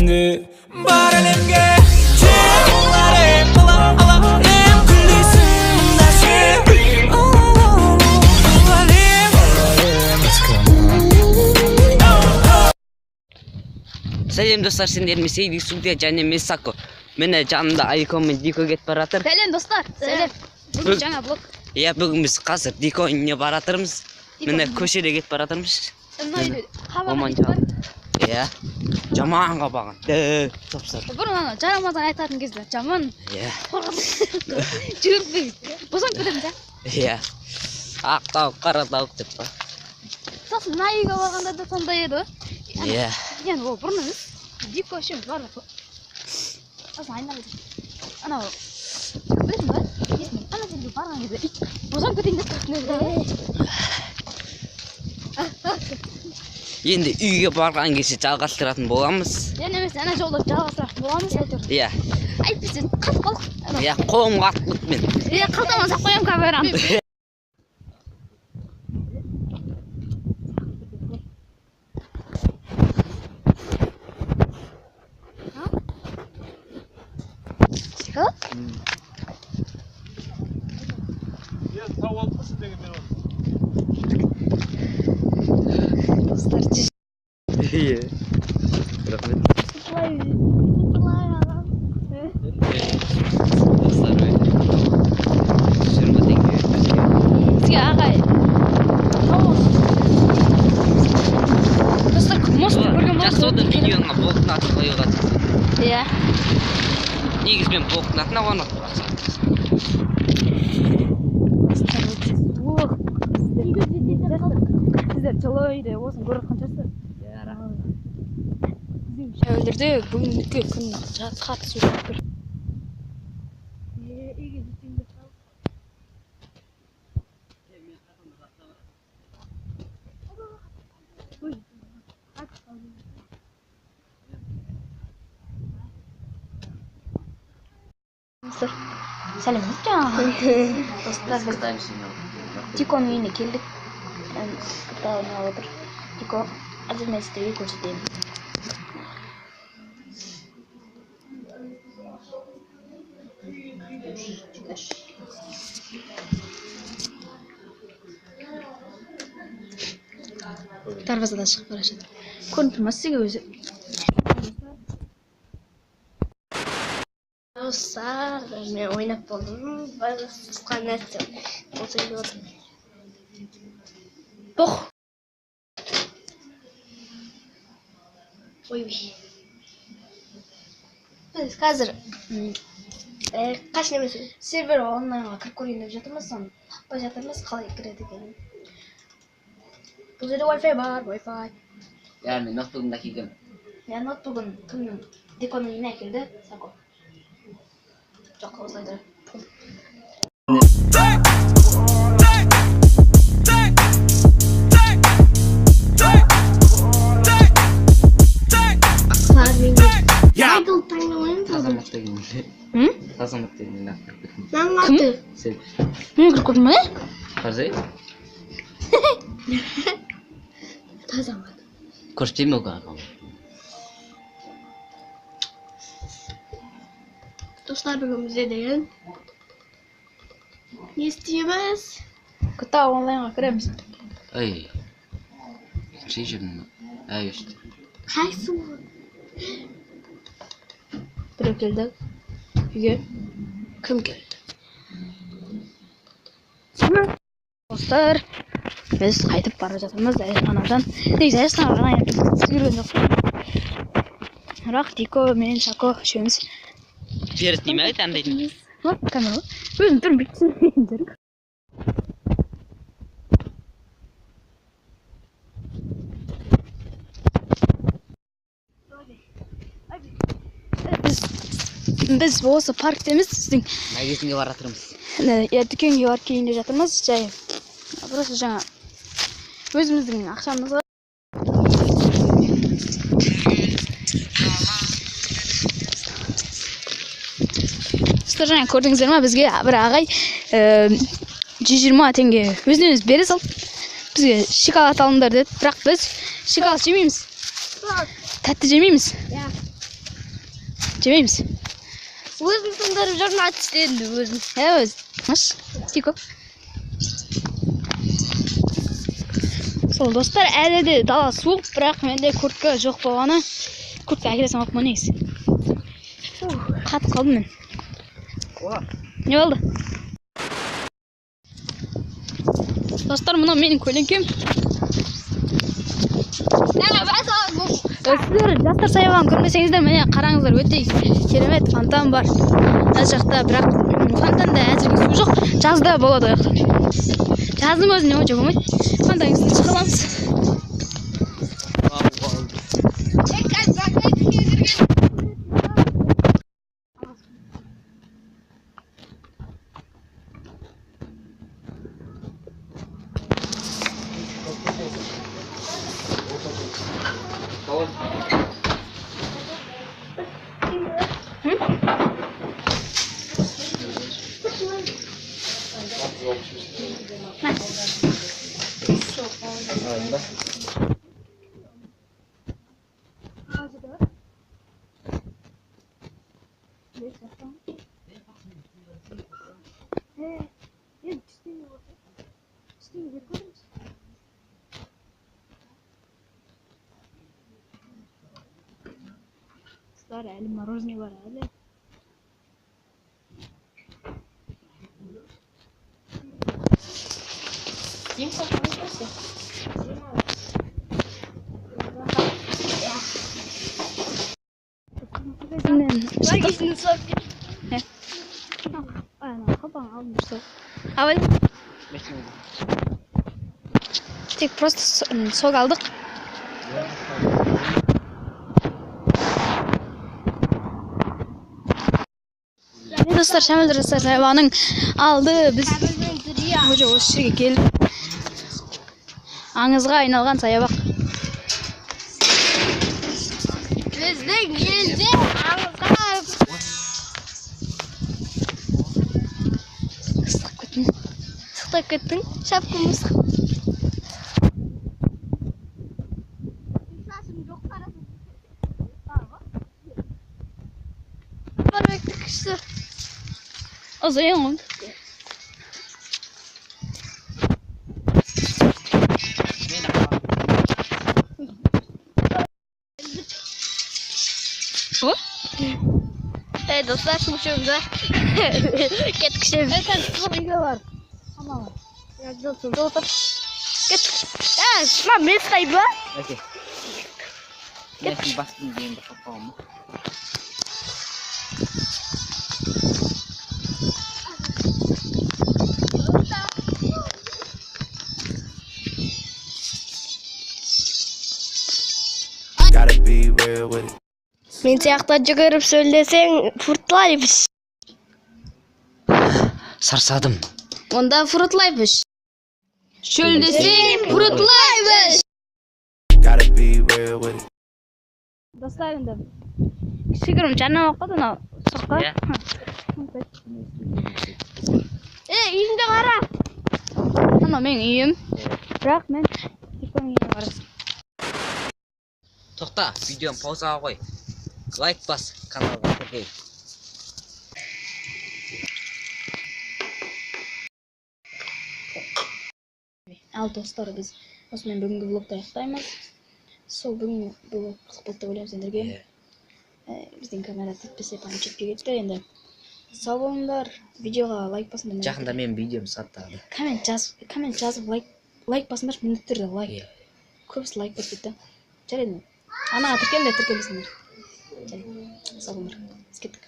endi бар әлемге жеңілдерім алам күлесің нәрсе Сәлем достар, сендермен Сейди Судия және Месако. Мені жанымда Айко мен Дико кетіп баратыр. Сәлем достар. Сәлем. Бүгін жаңа блог. Иә, бүгін біз қазір Дико үйіне баратырмыз. Мені көшеде кетіп баратырмыз. Оман жан. Иә. Жаманға баған. Топсыр. Бұрын ана жарамадан айтатын кезде жаман. Иә. Жүрмей. Босанып кетеміз ә? Иә. Ақ тауық, қара тауық деп па. Сосын Найға барғанда да сондай еді. Иә. Yani o burnumuz dik koşuyoruz var mı? Aslında aynı öyle. Ana o. Bilmiyorum ben. İsmi. Ana şimdi falan gibi. Bozan kötüğünde tutmuyor. Енді үйге барған кезде жалғастыратын боламыз. Yani mesela ana жолда жалғастыратын боламыз әйтеуір. Иә. Әйтпесе қалып қалдық. Иә, қолым қаттық мен. Иә, қалтама салып қоямын камераны. Iya. Rахмет. Сізге ағай. Достар, мост көрген Жақсы одан видеоңа блоктың атын қоюға тырысып. Иә. Негізбен блоктың атын ауанатып бақсақ. Сіздер жылы үйде осыны көріп жатқан шығарсыздар. Шәуілдерде бүгінгі күн қатысу жатыр. Сәлеметсіздер. Достар, біз Диконың үйіне келдік. Қыта ойнап отыр. Дико қазір мен сіздерге көрсетемін. Дарвазадан шығып бара жатыр. Көрініп тұрмас сізге өзі. Достар, мен ойнап болдым. Басқа нәрсе болса деп отырмын. Боқ. Ой. Біз қазір қаш немесе сервер онлайнға кіріп көрейін деп жатырмыз, соны таппай жатырмыз, қалай кіреді екенін. Бұл жерде Wi-Fi бар, Wi-Fi. Иә, мен ноутбугымда келгем. Мен ноутбугын кімнің Диконың үйіне әкелді, Сако. Жоқ, осылайда. Азаматта келмейді. Азаматта келмейді. Наңғаты. Сен. Мен кіріп көрдім бе? Қарзай? Тазамат. Көрсетейін бе ағам? Достар, бүгін бізде деген не істейміз? Күтті онлайнға кіреміз. Ай. Екінші жүрмін. Әй, өшті. Қайсы ол? Біреу келді. Үйге. Кім келді? Достар, біз қайтып бара жатырмыз әжетханадан. Негізі әжетханаға ғана жүрген жоқ. Бірақ Дико мен Сако үшеуміз. Перед неме айтам дейтін? Вот камера. Өзім тұрмын бүйтсін. Біз осы парктеміз, сіздің Магазинге баратырмыз. дүкенге барып келейін деп жатырмыз. Жай. Просто жаңа өзіміздің ақшамыз бар. Достар, жаңа көрдіңіздер ма, бізге бір ағай 120 теңге өзінен өзі бере салып бізге шоколад алыңдар деді. Бірақ біз шоколад жемейміз. Тәтті жемейміз. жемейміз. Өзін тындырып жүрмін ат істедім өзін. Өз. Маш, Дико. Сол достар, әлі де дала суық, бірақ менде куртка жоқ болғаны. Куртка әкелесем алып негізі. Қатып қалдым мен. Не болды? Достар, мына менің көлеңкем. Сіздер жастар саябағын көрмесеңіздер, міне қараңыздар, өте керемет фонтан бар. Мына жақта, бірақ фонтанда әзірге су жоқ, жазда болады. Жаздың өзінде онша болмайды. Фонтанның үстіне шыға аламыз. Әлі мороженое бар әлі. Тек просто сок алдық. Достар, Шамил жастар саябағының алды. Біз уже осы жерге келіп аңызға айналған саябақ. Біздің елде аңызға ыстап кеттің, шапкамыз. Барбекті күшті. Azayın oğlum. O? Dostlar, şimdi şurada ketkişim. Sen tuvalı var. Ama ya dostlar. Mam bir sayfa. Okey. Neyse bastım diyeyim de kafamı. Мен сияқты жүгіріп сөйлесең фуртлайбыз. Сарсадым. Onda fırıtlaymış. Şöldesek fırıtlaymış. Dostlarım da. Sigırım canım okudun o. Soka. İyiyim de kara. Ama ben iyiyim. Bırak ben. Dikon iyiyim arası. Toxta, videomu pauzaga qo'y. Like bas kanalga. Okay. Al dostlar, biz osman бүгінгі влогты аяқтаймыз. Сол бүгін бұл сұхбатты ойлаймын сендерге. Біздің камера тіппесе память кетпей кетті енді. Сау болыңдар, видеоға лайк басыңдар. Жақында мен видеом саттады. Коммент жазып лайк басыңдар, міндетті түрде лайк. Көбісі лайк басып кетті. Жарайды. Анаға тіркеліңдер, тіркелмесіңдер. Сау болыңдар. Біз кеттік.